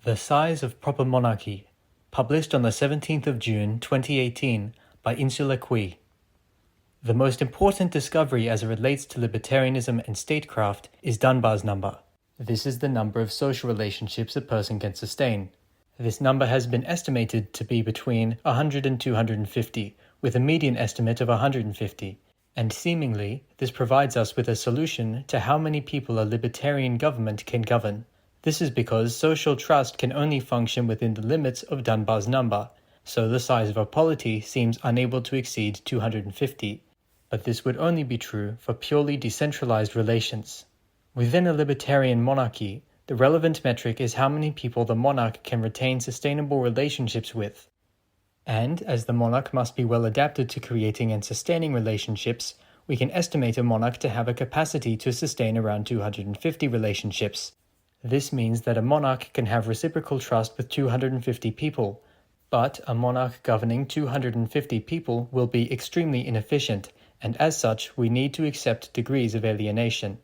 The Size of Proper Monarchy, published on the 17th of June 2018 by Insula. The most important discovery as it relates to libertarianism and statecraft is Dunbar's number. This is the number of social relationships a person can sustain. This number has been estimated to be between 100 and 250, with a median estimate of 150. And seemingly, this provides us with a solution to how many people a libertarian government can govern. This is because social trust can only function within the limits of Dunbar's number, so the size of a polity seems unable to exceed 250. But this would only be true for purely decentralized relations. Within a libertarian monarchy, the relevant metric is how many people the monarch can retain sustainable relationships with. And as the monarch must be well adapted to creating and sustaining relationships, we can estimate a monarch to have a capacity to sustain around 250 relationships. This means that a monarch can have reciprocal trust with 250 people, but a monarch governing 250 people will be extremely inefficient, and as such we need to accept degrees of alienation.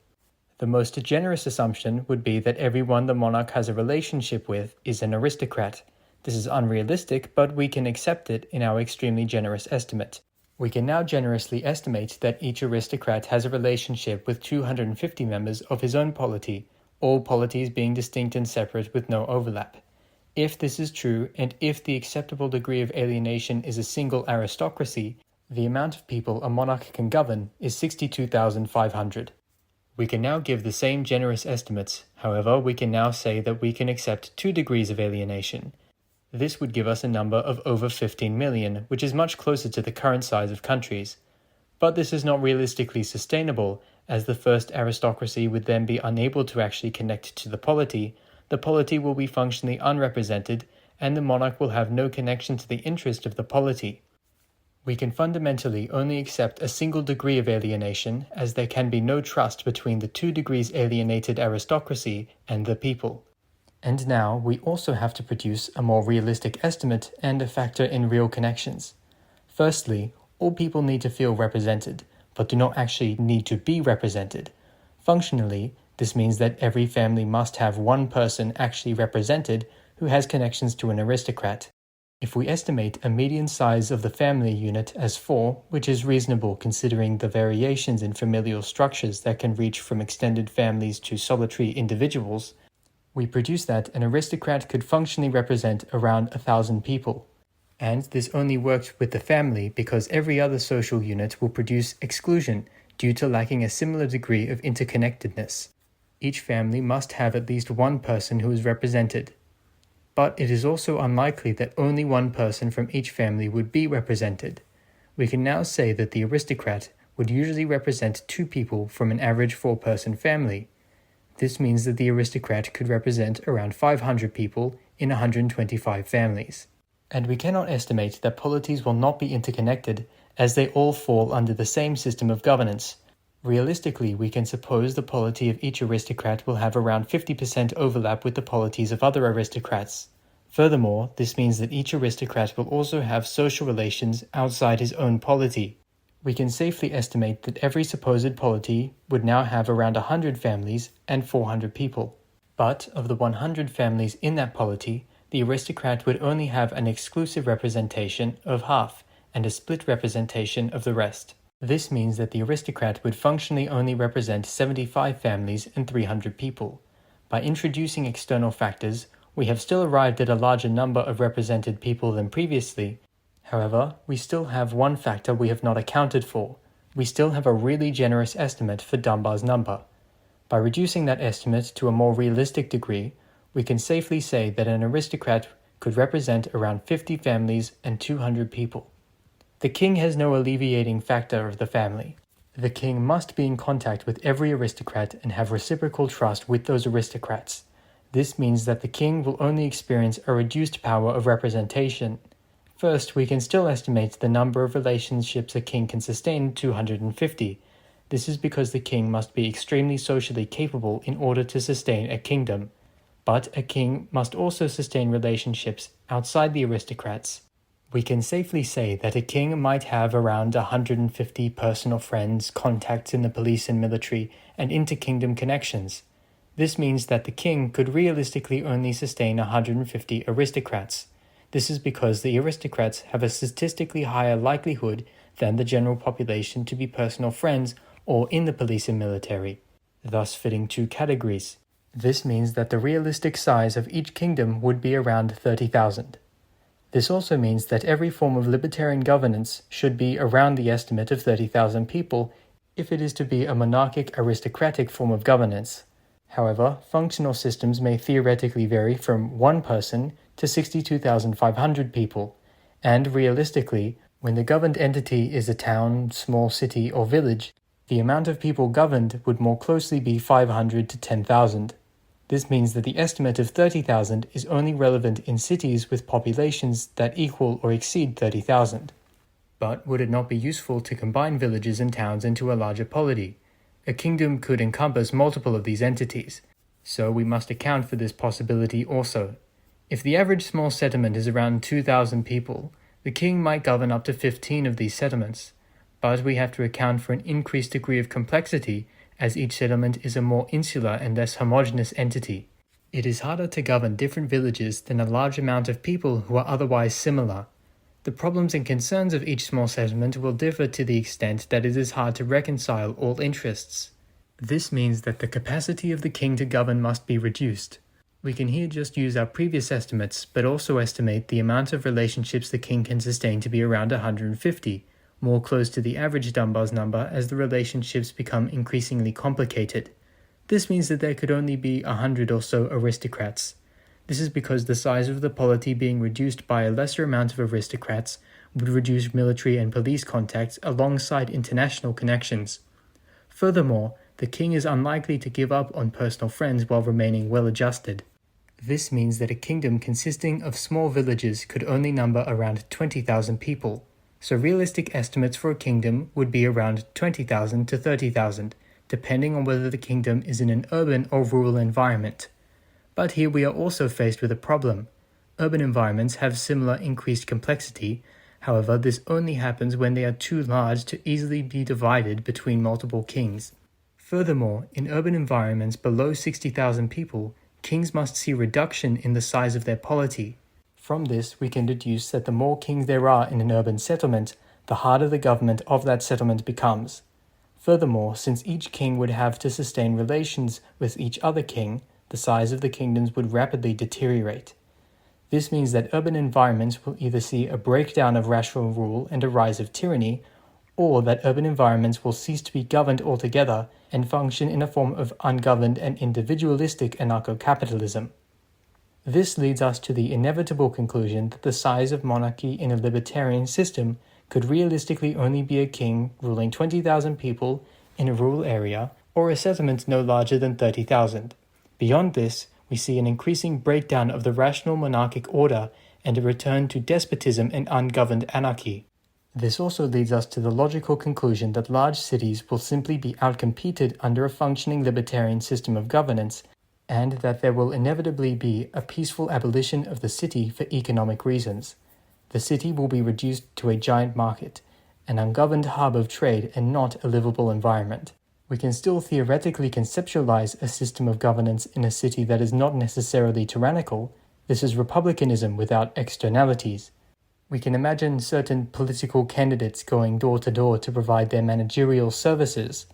The most generous assumption would be that everyone the monarch has a relationship with is an aristocrat. This is unrealistic, but we can accept it in our extremely generous estimate. We can now generously estimate that each aristocrat has a relationship with 250 members of his own polity, all polities being distinct and separate with no overlap. If this is true, and if the acceptable degree of alienation is a single aristocracy, the amount of people a monarch can govern is 62,500. We can now give the same generous estimates, however, we can now say that we can accept 2 degrees of alienation. This would give us a number of over 15 million, which is much closer to the current size of countries. But this is not realistically sustainable, as the first aristocracy would then be unable to actually connect to the polity will be functionally unrepresented, and the monarch will have no connection to the interest of the polity. We can fundamentally only accept a single degree of alienation, as there can be no trust between the 2 degrees alienated aristocracy and the people. And now we also have to produce a more realistic estimate and a factor in real connections. Firstly, all people need to feel represented, but do not actually need to be represented. Functionally, this means that every family must have one person actually represented who has connections to an aristocrat. If we estimate a median size of the family unit as 4, which is reasonable considering the variations in familial structures that can reach from extended families to solitary individuals, we produce that an aristocrat could functionally represent around 1,000 people. And this only works with the family because every other social unit will produce exclusion due to lacking a similar degree of interconnectedness. Each family must have at least one person who is represented. But it is also unlikely that only one person from each family would be represented. We can now say that the aristocrat would usually represent 2 people from an average 4-person family. This means that the aristocrat could represent around 500 people in 125 families. And we cannot estimate that polities will not be interconnected, as they all fall under the same system of governance. Realistically, we can suppose the polity of each aristocrat will have around 50% overlap with the polities of other aristocrats. Furthermore, this means that each aristocrat will also have social relations outside his own polity. We can safely estimate that every supposed polity would now have around 100 families and 400 people. But of the 100 families in that polity, the aristocrat would only have an exclusive representation of half and a split representation of the rest. This means that the aristocrat would functionally only represent 75 families and 300 people. By introducing external factors, we have still arrived at a larger number of represented people than previously. However, we still have one factor we have not accounted for. We still have a really generous estimate for Dunbar's number. By reducing that estimate to a more realistic degree, we can safely say that an aristocrat could represent around 50 families and 200 people. The king has no alleviating factor of the family. The king must be in contact with every aristocrat and have reciprocal trust with those aristocrats. This means that the king will only experience a reduced power of representation. First, we can still estimate the number of relationships a king can sustain 250. This is because the king must be extremely socially capable in order to sustain a kingdom. But a king must also sustain relationships outside the aristocrats. We can safely say that a king might have around 150 personal friends, contacts in the police and military, and inter-kingdom connections. This means that the king could realistically only sustain 150 aristocrats. This is because the aristocrats have a statistically higher likelihood than the general population to be personal friends or in the police and military, thus fitting two categories. This means that the realistic size of each kingdom would be around 30,000. This also means that every form of libertarian governance should be around the estimate of 30,000 people if it is to be a monarchic aristocratic form of governance. However, functional systems may theoretically vary from 1 person to 62,500 people, and realistically, when the governed entity is a town, small city, or village, the amount of people governed would more closely be 500 to 10,000. This means that the estimate of 30,000 is only relevant in cities with populations that equal or exceed 30,000. But would it not be useful to combine villages and towns into a larger polity? A kingdom could encompass multiple of these entities, so we must account for this possibility also. If the average small settlement is around 2,000 people, the king might govern up to 15 of these settlements, but we have to account for an increased degree of complexity as each settlement is a more insular and less homogeneous entity. It is harder to govern different villages than a large amount of people who are otherwise similar. The problems and concerns of each small settlement will differ to the extent that it is hard to reconcile all interests. This means that the capacity of the king to govern must be reduced. We can here just use our previous estimates, but also estimate the amount of relationships the king can sustain to be around 150, more close to the average Dunbar's number as the relationships become increasingly complicated. This means that there could only be 100 or so aristocrats. This is because the size of the polity being reduced by a lesser amount of aristocrats would reduce military and police contacts alongside international connections. Furthermore, the king is unlikely to give up on personal friends while remaining well-adjusted. This means that a kingdom consisting of small villages could only number around 20,000 people, so realistic estimates for a kingdom would be around 20,000 to 30,000, depending on whether the kingdom is in an urban or rural environment. But here we are also faced with a problem. Urban environments have similar increased complexity, however this only happens when they are too large to easily be divided between multiple kings. Furthermore, in urban environments below 60,000 people, kings must see reduction in the size of their polity. From this, we can deduce that the more kings there are in an urban settlement, the harder the government of that settlement becomes. Furthermore, since each king would have to sustain relations with each other king, the size of the kingdoms would rapidly deteriorate. This means that urban environments will either see a breakdown of rational rule and a rise of tyranny, or that urban environments will cease to be governed altogether and function in a form of ungoverned and individualistic anarcho-capitalism. This leads us to the inevitable conclusion that the size of monarchy in a libertarian system could realistically only be a king ruling 20,000 people in a rural area or a settlement no larger than 30,000. Beyond this, we see an increasing breakdown of the rational monarchic order and a return to despotism and ungoverned anarchy. This also leads us to the logical conclusion that large cities will simply be outcompeted under a functioning libertarian system of governance, and that there will inevitably be a peaceful abolition of the city for economic reasons. The city will be reduced to a giant market, an ungoverned hub of trade and not a livable environment. We can still theoretically conceptualize a system of governance in a city that is not necessarily tyrannical. This is republicanism without externalities. We can imagine certain political candidates going door to door to provide their managerial services.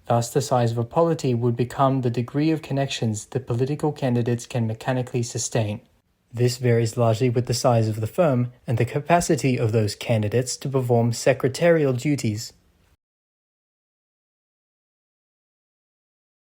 Thus, the size of a polity would become the degree of connections that political candidates can mechanically sustain. This varies largely with the size of the firm and the capacity of those candidates to perform secretarial duties.